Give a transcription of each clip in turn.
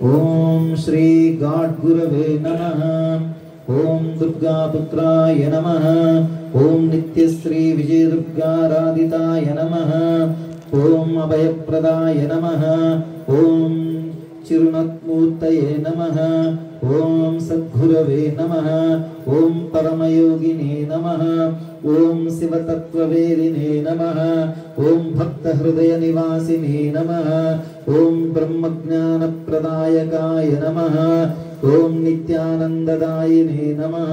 ओम श्री गाड्गुरवे नमः। ओम दुर्गापुत्राय नमः। ओम नित्यश्री विजयदुर्गाराधिताय नमः। ओम अभयप्रदाय नमः। ओम चिरुनत्मूर्तये नमः। ओम सद्गुरवे नमः। ओम परमयोगिने नमः। ओम शिवतत्त्ववेदिने नमः। ओम भक्तहृदयनिवासिने नमः। ओम ब्रह्मज्ञानप्रदायकाय नमः। ओम नित्यानन्ददायिने नमः।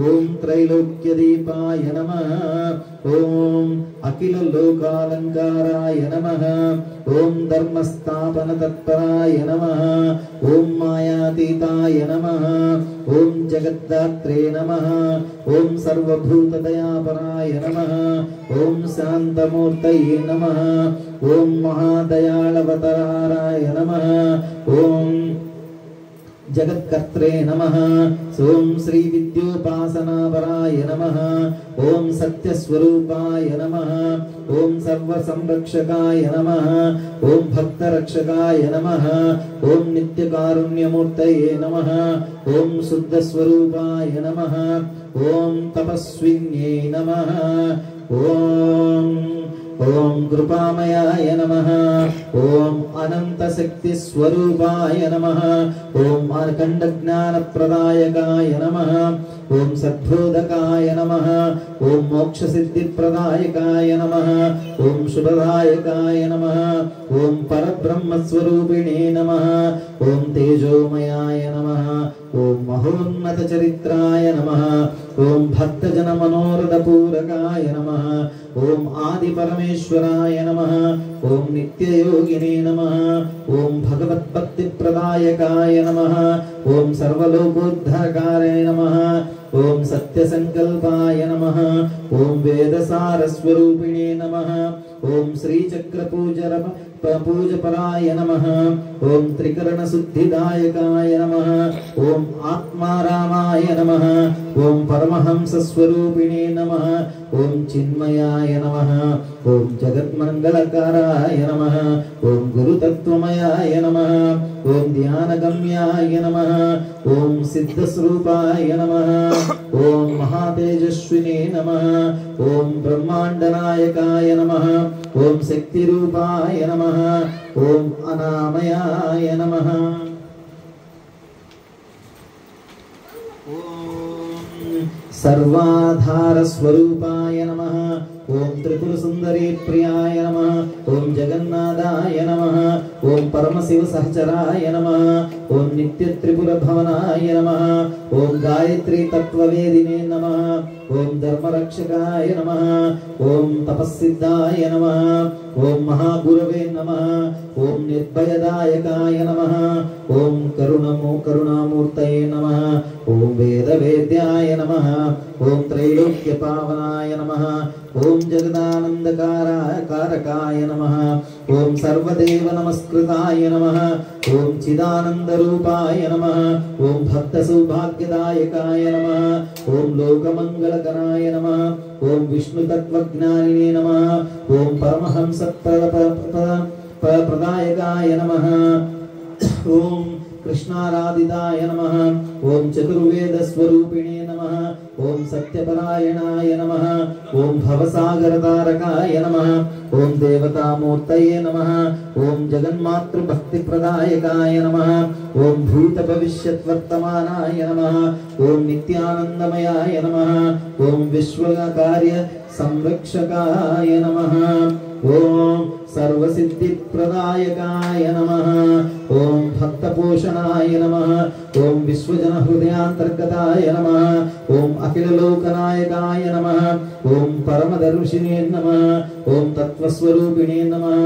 ओम त्रैलोक्यदीपाय नमः। ओम अखिललोकालङ्काराय नमः। ओम धर्मस्थापनतत्पराय नमः। ओम मायातीताय नमः। ओम जगद्धात्रे नमः। ओम सर्वभूतदयापराय नमः। ओम शान्तमूर्तये नमः। ओम महादयालवताराय नमः। ओम जगत्कर्त्रे नमः। ओम श्री विद्योपासनापराय नमः। ओम सत्यस्वरूपाय नमः। ओम सर्वसंरक्षकाय नमः। ओम भक्तरक्षकाय नमः। ओम नित्यकारुण्यमूर्तये नमः। ओम शुद्धस्वरूपाय नमः। ओम तपस्विन्ये नमः। ओम कृपामयाय नमः। ओम अनंतशक्तिस्वरूपाय नमः। ओम अखण्डज्ञानप्रदायकाय नमः। ओम सद्बोधकाय नमः। ओम मोक्षसिद्धिप्रदायकाय नमः। ओम शुभदायकाय नमः। ओम परब्रह्मस्वरूपिणे नमः। ओम तेजोमयाय नमः। ओम महोन्नतचरित्राय नमः। ओम भक्तजनमनोरथपूरकाय नमः। ओम आदिपरमेश्वराय नमः। ओम नित्ययोगिने नमः। ओम भगवद्भक्तिप्रदायकाय नमः। ओम सर्वलोकोद्धारकाय नमः। ओम सत्यसंकल्पाय नमः। ओम वेदसारस्वरूपिणे नमः। ओम श्रीचक्रपूजपराय नमः। ओम त्रिकरणशुद्धिदायकाय नमः। ओम आत्मारामाय नमः। ओम परमहंसस्वरूपिणे नमः। ओम चिन्मयाय नमः। ओम जगन्मंगलकाराय नमः। ओम गुरुतत्त्वमयाय नमः। ओम ध्यानगम्याय नमः। ओम सिद्धस्वरूपाय नमः। ओम महातेजस्विने नमः। ओम ब्रह्मांडनायकाय नमः। ओम शक्तिरूपाय नमः। ओम अनामयाय नमः। सर्वाधार स्वरूपाय नमः। ओम त्रिपुर सुंदरी प्रियाय नमः। ओम जगन्नाथाय नमः। ओम परमशिव सहचराय नमः। ओम नित्य त्रिपुर भवनाय नमः। ओम गायत्री तत्ववेदिने नमः। ओम धर्मरक्षकाय नमः। ओम तपस्सिद्धाय नमः। ओम महागुरवे नमः। ओम निर्भयदायकाय नमः। ओम करुणामूर्तये नमः। ओम वेदवेद्याय नमः। ओम त्रैलोक्यपावनाय नमः। ओम जगदानंदकारकाय नमः। ओम सर्वदेव नमस्कृताय नमः। ओम चिदानंदरूपाय नमः। ओम भक्तसौभाग्यदायकाय नमः। ओम लोकमंगलकराय नमः। ओम विष्णुतत्त्वज्ञानिने नमः। ओम परमहंसप्रदायकाय नमः। ओम कृष्णाराधिताय नमः। ओम चतुर्वेद स्वरूपिणे नमः। ओम सत्यपरायणाय नमः। ओम भवसागरतारकाय नमः। ओम देवतामूर्तये नमः। ओम जगन्मातृभक्तिप्रदायकाय नमः। ओम भूतभविष्यद्वर्तमानाय नमः। ओम नित्यानन्दमयाय नमः। ओम विश्वकार्य संरक्षकाय नमः। ओम सर्वसिद्धिप्रदायकाय नमः। ओम भक्तपोषणाय नमः। ओम विश्वजनहृदयान्तर्गताय नमः। ओम अखिललोकनायकाय नमः। ओम परमदर्शिने नमः। ओम तत्त्वस्वरूपिणे नमः।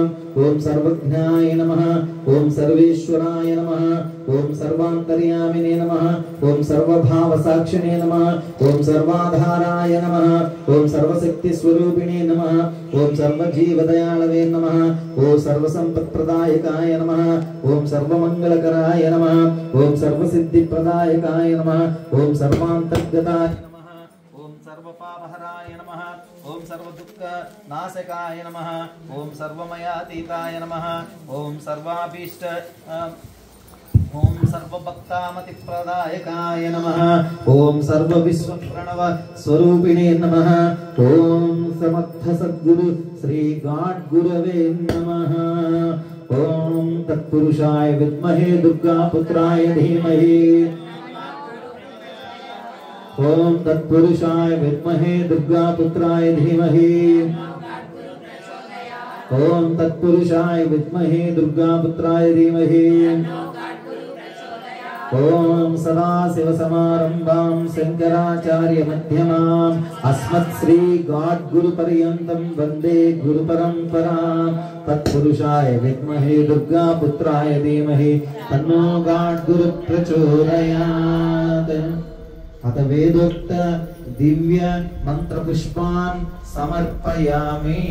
ओम सर्वज्ञाय नमः। ओम सर्वेश्वराय नमः। ओम सर्वान्तर्यामिने नमः। ओम सर्वभावसाक्षिणे नमः। ओम सर्वाधाराय नमः। ओम सर्वशक्तिस्वरूपिणे नमः। ओम सर्वजीवदयाळवे नमः। ओम सर्वसंपत्प्रदायकाय नमः। ओम सर्वमंगलकराय नमः। ओम सर्वसिद्धिप्रदायकाय नमः। ओम सर्वान्तर्गताय नमः। ओम सर्वपापहराय नमः। ओम सर्वदुःखनाशकाय नमः। ओम सर्वमयातीताय नमः। ओम सर्वाभीष्ट ఓం సర్వభక్తామతిప్రదాయకాయ నమః ఓం సర్వవిశ్వప్రణవ స్వరూపిణే నమః ఓం సమర్థ సద్గురు శ్రీ గాడ్ గురవే నమః ఓం తత్పురుషాయ విద్మహే దుర్గాపుత్రాయ ధీమహి ఓం తత్పురుషాయ విద్మహే దుర్గాపుత్రాయ ధీమహి ఓం తత్పురుషాయ విద్మహే దుర్గాపుత్రాయ ధీమహి ఓం సదాశివసమారంభాం శంకరాచార్య మధ్యమాం అస్మత్ శ్రీ గాడ్ గురు పర్యంతం వందే గురు పరంపరాం తత్పురుషాయ విద్మహే దుర్గాపుత్రాయ ధీమహి తన్నో గాడ్ గురు ప్రచోదయాత్ అత వేదోక్త దివ్య మంత్ర పుష్పాన్ సమర్పయామి.